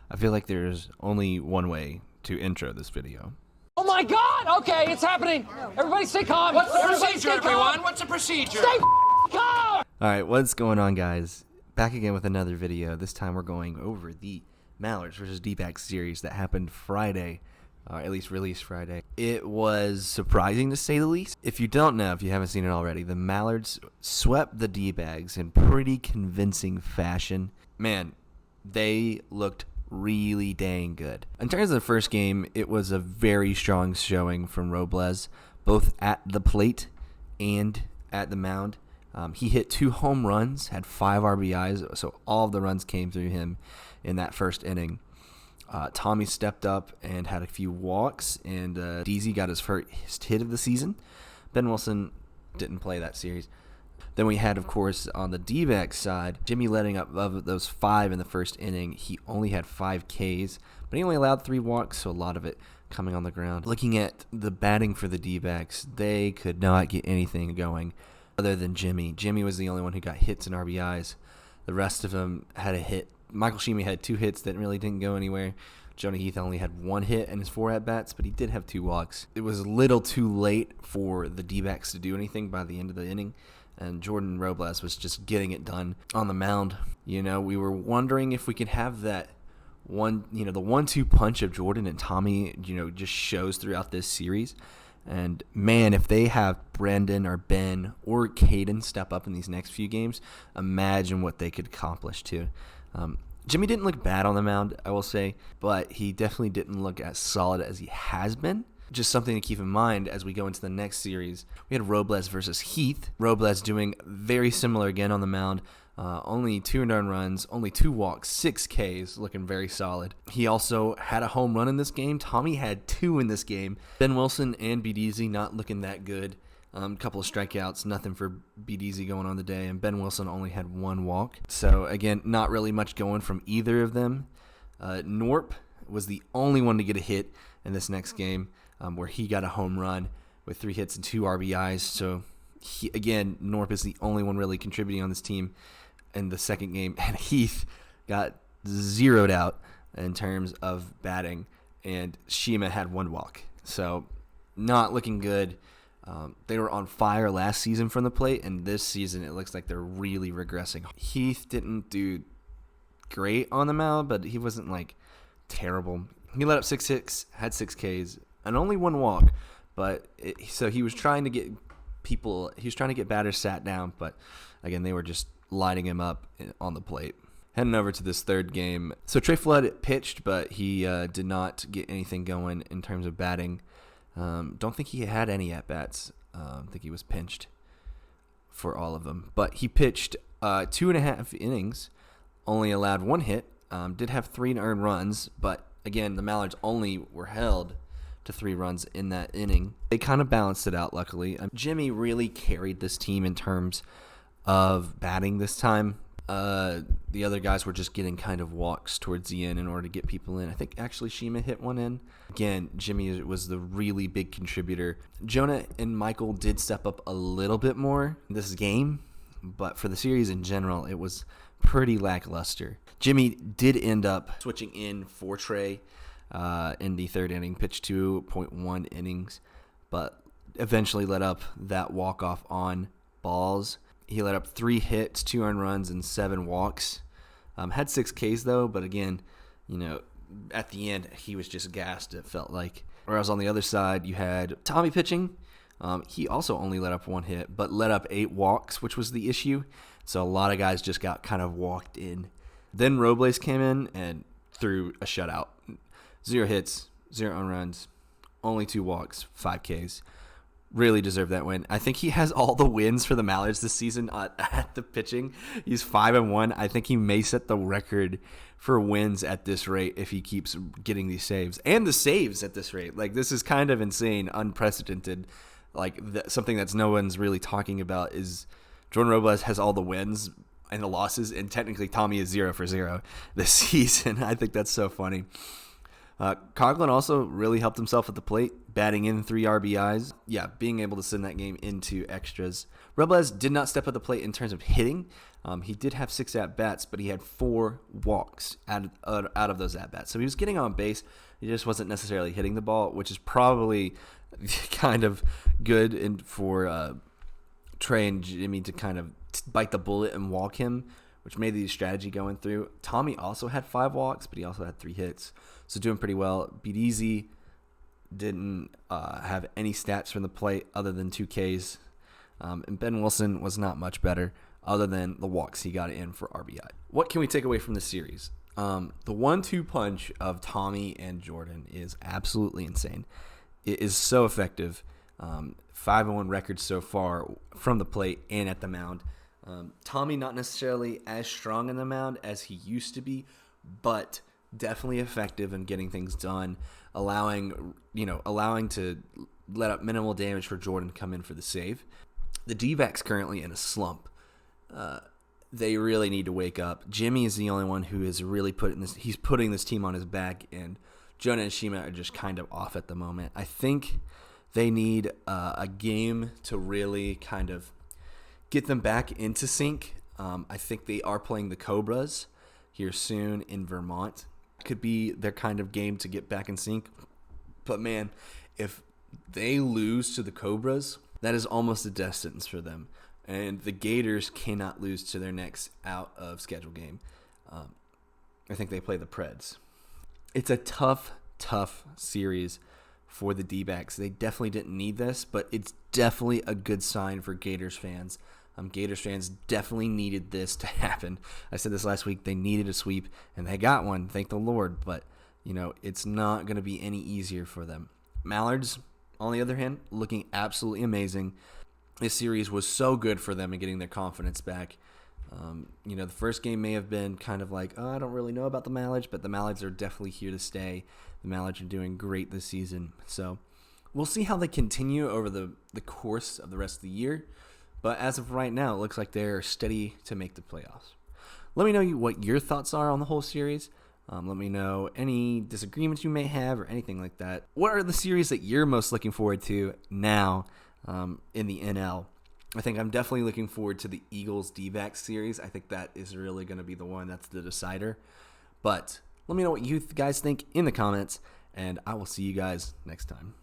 I feel like there's only one way to intro this video. Oh my God! Okay, it's happening. Everybody stay calm. What's the procedure, everyone? What's the procedure? Stay calm! Alright, what's going on, guys? Back again with another video. This time we're going over the Mallards versus D-backs series that happened Friday. At least released Friday. It was surprising to say the least. If you don't know, if you haven't seen it already, the Mallards swept the D-backs in pretty convincing fashion. Man, they looked really dang good. In terms of the first game, it was a very strong showing from Robles, both at the plate and at the mound. He hit 2 home runs, had 5 RBIs, so all of the runs came through him in that first inning. Tommy stepped up and had a few walks, and DZ got his first hit of the season. Ben Wilson didn't play that series. Then we had, of course, on the D-backs side, Jimmy letting up of those 5 in the first inning. He only had 5 Ks, but he only allowed 3 walks, so a lot of it coming on the ground. Looking at the batting for the D-backs, they could not get anything going other than Jimmy. Jimmy was the only one who got hits and RBIs. The rest of them had a hit. Michael Sheemy had 2 hits that really didn't go anywhere. Jonah Heath only had 1 hit in his 4 at-bats, but he did have 2 walks. It was a little too late for the D-backs to do anything by the end of the inning, and Jordan Robles was just getting it done on the mound. You know, we were wondering if we could have that one, the 1-2 punch of Jordan and Tommy, just shows throughout this series. And man, if they have Brendan or Ben or Caden step up in these next few games, imagine what they could accomplish too. Jimmy didn't look bad on the mound, I will say, but he definitely didn't look as solid as he has been. Just something to keep in mind as we go into the next series. We had Robles versus Heath. Robles doing very similar again on the mound. Only 2 earned runs, only 2 walks, 6 Ks, looking very solid. He also had a home run in this game. Tommy had 2 in this game. Ben Wilson and BDZ not looking that good. A couple of strikeouts, nothing for BDZ going on the day, and Ben Wilson only had 1 walk. So, again, not really much going from either of them. Norp was the only one to get a hit in this next game, where he got a home run with 3 hits and 2 RBIs. So, Norp is the only one really contributing on this team in the second game, and Heath got zeroed out in terms of batting, and Shima had 1 walk. So, not looking good. They were on fire last season from the plate, and this season it looks like they're really regressing. Heath didn't do great on the mound, but he wasn't terrible. He let up 6 hits, had 6 Ks, and only 1 walk. So he was trying to get batters sat down, but again, they were just lighting him up on the plate. Heading over to this third game. So Trey Flood pitched, but he did not get anything going in terms of batting. Don't think he had any at-bats. I think he was pinched for all of them. But he pitched 2.5 innings, only allowed 1 hit, did have 3 earned runs, but again, the Mallards only were held to 3 runs in that inning. They kind of balanced it out, luckily. Jimmy really carried this team in terms of batting this time. The other guys were just getting kind of walks towards the end in order to get people in. I think actually Shima hit 1 in. Again, Jimmy was the really big contributor. Jonah and Michael did step up a little bit more in this game, but for the series in general, it was pretty lackluster. Jimmy did end up switching in for Trey in the third inning, pitched 2.1 innings, but eventually let up that walk-off on balls. He let up 3 hits, 2 earned runs, and 7 walks. Had 6 Ks, though, but again, at the end, he was just gassed, it felt like. Whereas on the other side, you had Tommy pitching. He also only let up 1 hit, but let up 8 walks, which was the issue. So a lot of guys just got kind of walked in. Then Robles came in and threw a shutout. 0 hits, 0 earned runs, only 2 walks, 5 Ks. Really deserved that win. I think he has all the wins for the Mallards this season at the pitching. He's 5-1. I think he may set the record for wins at this rate if he keeps getting these saves. And the saves at this rate. This is kind of insane, unprecedented. Something that's no one's really talking about is Jordan Robles has all the wins and the losses, and technically Tommy is 0 for 0 this season. I think that's so funny. Coughlin also really helped himself at the plate, batting in 3 RBIs. Yeah, being able to send that game into extras. Robles did not step at the plate in terms of hitting. He did have 6 at-bats, but he had 4 walks out of those at-bats. So he was getting on base. He just wasn't necessarily hitting the ball, which is probably kind of good for Trey and Jimmy to kind of bite the bullet and walk him, which made the strategy going through. Tommy also had 5 walks, but he also had 3 hits. So doing pretty well. Beat Easy didn't have any stats from the plate other than 2 Ks. And Ben Wilson was not much better other than the walks he got in for RBI. What can we take away from this series? The 1-2 punch of Tommy and Jordan is absolutely insane. It is so effective. 5-1 record so far from the plate and at the mound. Tommy not necessarily as strong in the mound as he used to be, but definitely effective in getting things done, allowing to let up minimal damage for Jordan to come in for the save. The D-backs currently in a slump. They really need to wake up. Jimmy is the only one who is really putting this team on his back, and Jonah and Shima are just kind of off at the moment. I think they need a game to really kind of get them back into sync. I think they are playing the Cobras here soon in Vermont. Could be their kind of game to get back in sync. But man, if they lose to the Cobras, that is almost a death sentence for them. And the Gators cannot lose to their next out of schedule game. I think they play the Preds. It's a tough series for the D-backs. They definitely didn't need this, but it's definitely a good sign for Gators fans. Gators fans definitely needed this to happen. I said this last week. They needed a sweep, and they got one, thank the Lord. But, it's not going to be any easier for them. Mallards, on the other hand, looking absolutely amazing. This series was so good for them in getting their confidence back. The first game may have been kind of like, I don't really know about the Mallards, but the Mallards are definitely here to stay. The Mallards are doing great this season. So we'll see how they continue over the course of the rest of the year. But as of right now, it looks like they're steady to make the playoffs. Let me know what your thoughts are on the whole series. Let me know any disagreements you may have or anything like that. What are the series that you're most looking forward to now in the NL? I think I'm definitely looking forward to the Eagles D-backs series. I think that is really going to be the one that's the decider. But let me know what you guys think in the comments, and I will see you guys next time.